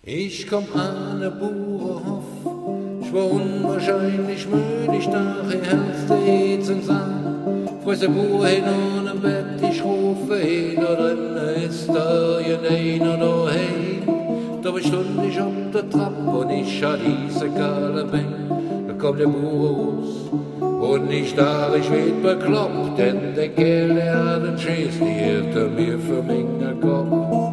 Ich komm an der Bauernhof, ich war unwahrscheinlich müde, ich dachte, hellste Heizung sang. Friss der Bauer hin an dem Bett, ich rufe hin, da drinnen ist da einer daheim. Da stund ich auf der Trappe und ich hatte diese kahle Bein. Da kommt der Bauer raus und ich dachte, ich werd bekloppt, denn der Kerl, der hat einen Schiss, die hielt er mir für meinen Kopf.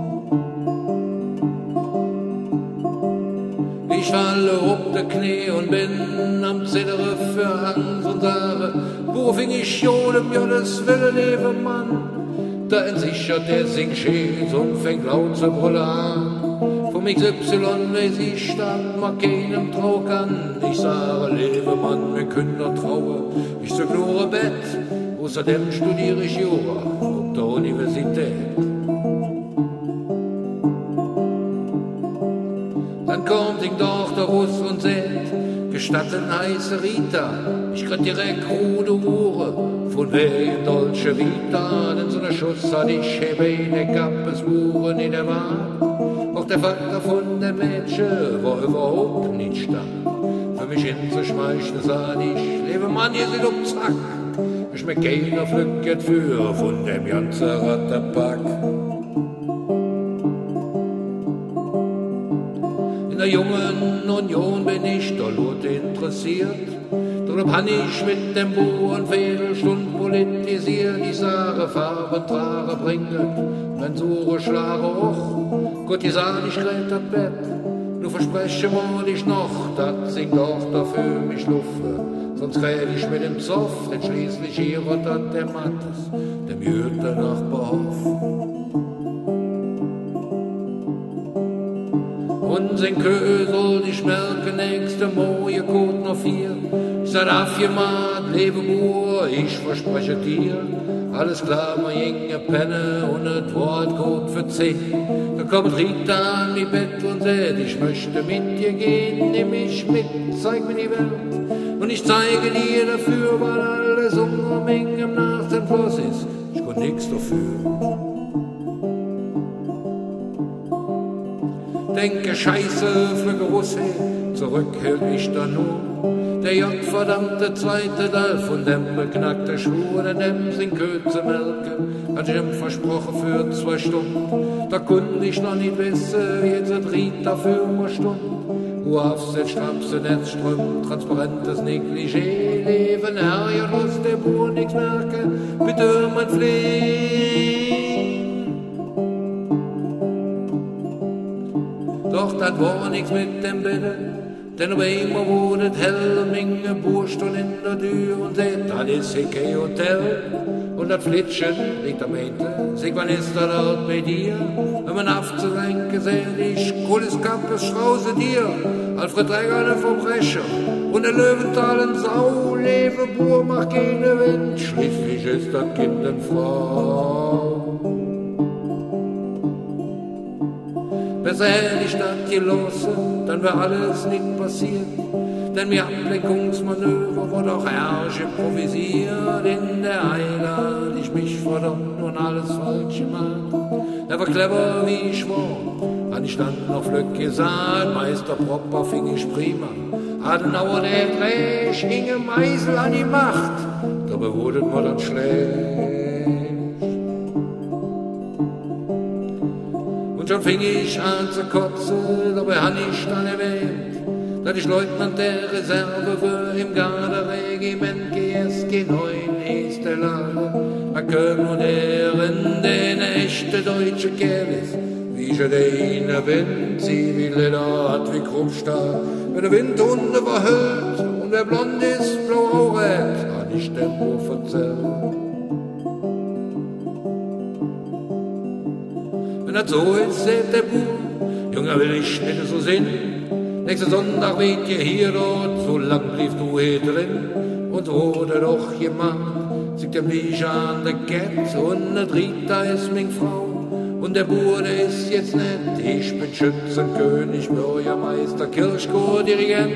Ich falle auf der Knie und bin am Zittern für Angst und sage, wo fing ich Jodem, ja das will leben Mann. Da entsichert der Singschädel und fängt laut zu brüllen an. Vom XY weiß ich, stand mag keinem Trauer an. Ich sage, lebe Mann, wir können doch trauen. Ich sag nur ein Bett, außerdem studiere ich Jura auf der Universität. Dann kommt die Tochter raus und sagt, gestatten heiße Rita, ich krieg direkt rote Hure, von wegen Dolce Vita, denn so ne Schuss hat ich Beine gehabt, es Uhren in der Wahl. Auch der Vater von der Mädchen war überhaupt nicht da. Für mich hinzuschmeißen sah ich, lebe Mann, ihr seid um Zack, ich mir keiner pflückt für von dem ganzen Ratterpack. In der Jungen Union bin ich da lot interessiert. Darum han ich mit dem Bauernfädelstund politisiert. Ich sage, Farbe, Trage bringet, wenn Sure schlage auch. Gott, ich sag, ich krieg das Bett, du verspreche mal ich noch, dat singt doch dafür mich luffe. Sonst red ich mit dem Zoff, denn schließlich hier rottert der Mattes, dem Jüter Nachbarhof. Und sein Köh soll die Schmelke nächste Moje Kot noch 4. Ich sag, dafür mal, lebe Bur, ich verspreche dir. Alles klar, mein Junge Penne und das Wort gut für 10. Da kommt Rita an die Bett und sagt, ich möchte mit dir gehen, nimm mich mit, zeig mir die Welt. Und ich zeige dir dafür, weil alles um mich im Nachsenfluss ist. Ich kann nix dafür. Denke, Scheiße, flüge Russe, zurück hält mich da nur. Der J-verdammte zweite Teil von dem beknackte Schwur, der dem sin Köze melke, hat ich ihm versprochen für 2 Stunden. Da konnte ich noch nicht wissen, jetzt hat Rita für eine Stunde. Aufsetzt, Strapse, Netzström, transparentes Negligé, Leben, Herr, ja, muss der Bur nix merken, bitte, mein Flieh. Doch dat war nix mit dem Bette, denn auf einmal wurde es hell und Menge Burstund in der Tür und sagt, das ist hier kein Hotel. Und das Flitschen liegt am Ende, sag, wann ist das dort bei dir? Wenn man aufzulenken, sagt ich, Kulis Kappes Strauße dir, Alfred Träger, der Verbrecher und der Löwenthal in Sau, Levebur macht keine Wind, schließlich ist das Kind eine Frau. Besser hätte ich das gelassen, dann wäre alles nicht passiert. Denn mir Ablenkungsmanöver wurde auch herrsch improvisiert. In der Eile hatte ich mich verdammt und alles falsch gemacht. Er war clever wie ich war, an ich stand noch Glück gesagt. Meister Propper fing ich prima, Adenauer der Dreh, Inge Meisel an die Macht. Dabei wurde mir dann schlecht. Schon fing ich an zu kotzen, dabei han ich dann erwähnt, dass ich Leutnant der Reserve für im Garderegiment GSG 9 ist der Lage. A Köln und Ehren, der ne echte deutsche Kerl ist, wie ich den Wind, Zivilleder hat wie Kruppstahl. Wenn der Wind Hunde verhüllt und wer blond ist, blau auch red, hat ich Tempo verzerrt. Wenn das so ist, sagt der Bub, Junge, will ich nicht so sehen. Nächsten Sonntag weht ihr hier dort, so lang blieb du hier drin. Und wurde doch jemand, sieht dem Liege an der Kette. Und der Rita ist mein Frau, und der Bude ist jetzt nett. Ich bin Schützenkönig, Bürgermeister, Kirchchor, Dirigent.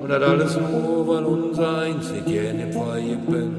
Und das alles nur, weil unser einzig im Freien bin.